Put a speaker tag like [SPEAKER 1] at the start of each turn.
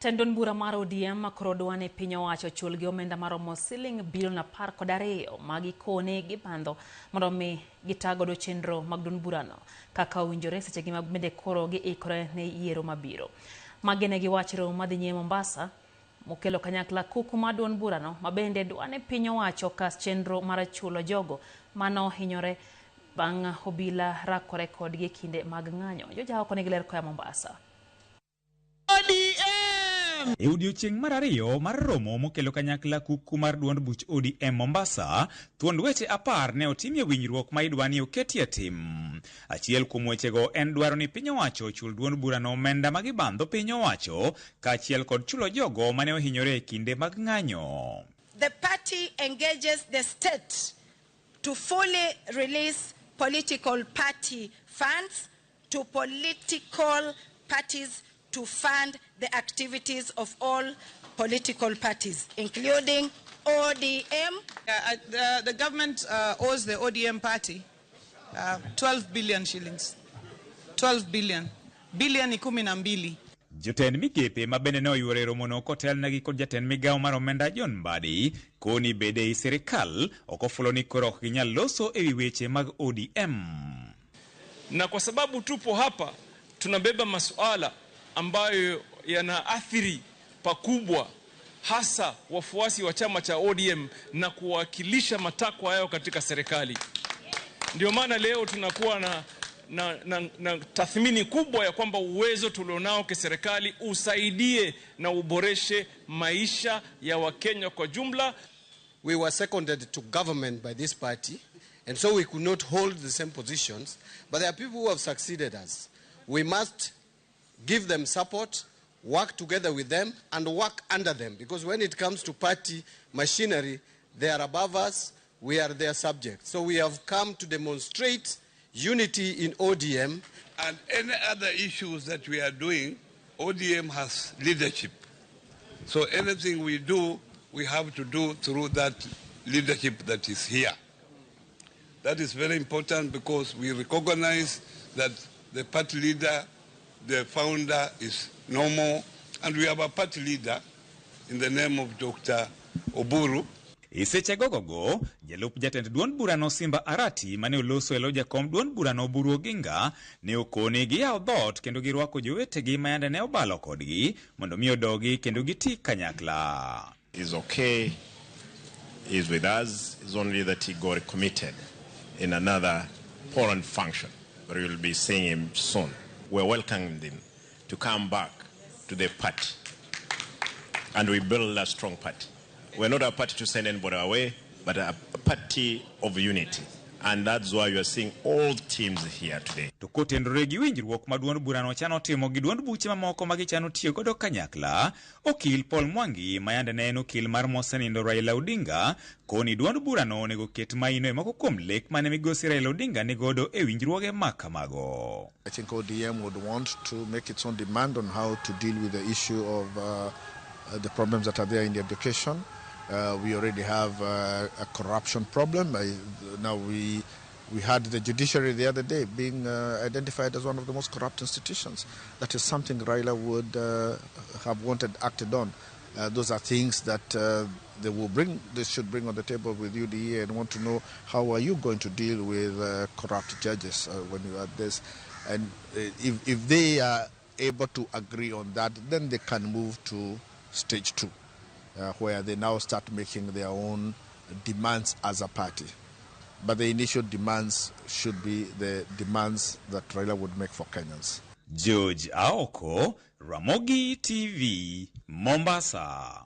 [SPEAKER 1] Tendon bura mar ODM makoro dwane piny owacho chul gi omenda maromo siling bilion 12 magi kone gi bandho mondo mi gitagodo chenro mag duond burano kaka owinjore seche gi bende koro gi ikore ne yiero mabiro. Magene gi wachro madhi nyime Mombasa mokelo kanyakla kuku mar duond burano mabende dwane piny owacho kas chenro mar chulo jogo mano hinyore bang' obila rakore kodgi kinde mag ng'anyo. Joja oko ne giler koya Mombasa.
[SPEAKER 2] E odiochieng' mar ariyo mar romo mokelo kanyakla kuku mar duond buch ODM Mombasa, thuond weche 10 ne otimie winjruok ma idwani oketie tim. Achiel kuom wechego en dwaro ni piny owacho chul duond burano omenda ma gibandho piny owacho kaachiel kod chulo jogo mane ohinyore e kinde mag ng'anyo.
[SPEAKER 3] The party engages the state to fully release political party funds to political parties to fund the activities of all political parties, including ODM.
[SPEAKER 4] The government owes the ODM party 12 billion shillings. 12 billion. Billion ni 12.
[SPEAKER 2] Jotend migepe mabende ne oyuore romono kotelnegi kod jatend migawo mar omenda John Mbadi koni bede i sirkal okofulo ni koro ok ginyal loso ewi weche mag ODM.
[SPEAKER 5] Na kwa sababu tupo hapa tunabeba masuala ambayo yanaathiri pakubwa hasa wafuasi wa chama cha ODM na kuwakilisha matakwa yao katika serikali. Ndio maana leo tunakuwa na tathmini kubwa ya kwamba uwezo tulionao kiserikali usaidie na uboreshe maisha ya Wakenya kwa jumla.
[SPEAKER 6] We were seconded to government by this party, and so we could not hold the same positions, but there are people who have succeeded us. We must give them support, work together with them, and work under them. Because when it comes to party machinery, they are above us, we are their subjects. So we have come to demonstrate unity in ODM.
[SPEAKER 7] And any other issues that we are doing, ODM has leadership. So anything we do, we have to do through that leadership that is here. That is very important because we recognize that the party leader, the founder is no more, and we have a party leader in the name of Dr. Oburu.
[SPEAKER 2] Iseche gogogo, jalup jatend duond burano Simba Arati mane oloso elo jakom duond burano Oburu Oginga ne okone gi yaw dhot kendo girwako jowetegi mayande ne obalo kodgi mondo mi odogi kendo giti kanyakla.
[SPEAKER 8] Is okay, is with us, is only that he got committed in another foreign function, but we will be seeing him soon. We're welcoming him to come back to the party, and we build a strong party. We're not a party to send anybody away, but a party of unity. And that's why you are seeing all teams here today.
[SPEAKER 2] Tukotendore gi winjruok ma duond burano chano timo gi duond buche mamoko ma gichano tiyo godo kanyakla, okil Paul Mwangi mayande ne en okil mar mosenindo Raila Odinga koni duond burano onego ket maino moko kuom lek mane migosi Raila Odinga ne godo e winjruoge makamago.
[SPEAKER 9] I think ODM would want to make its own demand on how to deal with the issue of the problems that are there in the education. We already have a corruption problem. Now we had the judiciary the other day being identified as one of the most corrupt institutions. That is something Raila would have wanted acted on. Those are things that they should bring on the table with UDA and want to know how are you going to deal with corrupt judges when you are this. And if they are able to agree on that, then they can move to stage 2. Where they now start making their own demands as a party. But the initial demands should be the demands that Raila would make for Kenyans.
[SPEAKER 2] George Aoko, Ramogi TV, Mombasa.